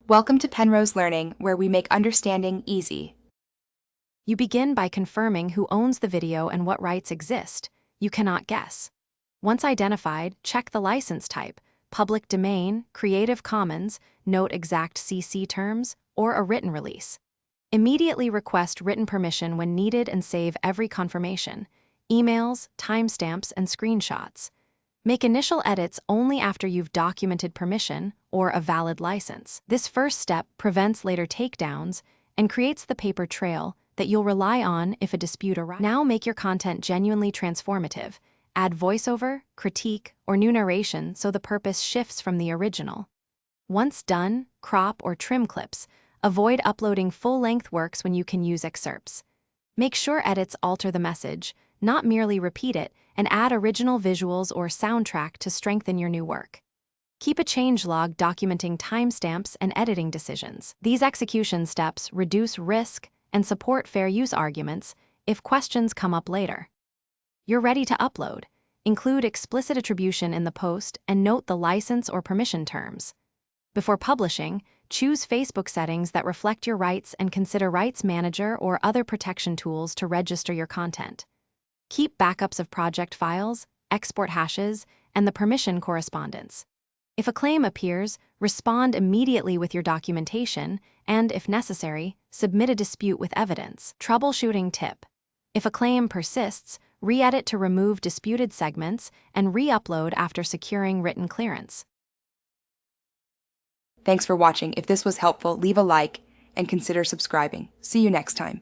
Welcome to Penrose Learning, where we make understanding easy. You begin by confirming who owns the video and what rights exist. You cannot guess. Once identified, check the license type: public domain, Creative Commons, note exact CC terms, or a written release. Immediately request written permission when needed and save every confirmation: emails, timestamps, and screenshots. Make initial edits only after you've documented permission or a valid license. This first step prevents later takedowns and creates the paper trail that you'll rely on if a dispute arises. Now make your content genuinely transformative. Add voiceover, critique, or new narration so the purpose shifts from the original. Once done, crop or trim clips. Avoid uploading full-length works when you can use excerpts. Make sure edits alter the message, not merely repeat it, and add original visuals or soundtrack to strengthen your new work. Keep a changelog documenting timestamps and editing decisions. These execution steps reduce risk and support fair use arguments if questions come up later. You're ready to upload. Include explicit attribution in the post and note the license or permission terms. Before publishing, choose Facebook settings that reflect your rights and consider Rights Manager or other protection tools to register your content. Keep backups of project files, export hashes, and the permission correspondence. If a claim appears, respond immediately with your documentation and, if necessary, submit a dispute with evidence. Troubleshooting tip: if a claim persists, re-edit to remove disputed segments and re-upload after securing written clearance. Thanks for watching. If this was helpful, leave a like and consider subscribing. See you next time.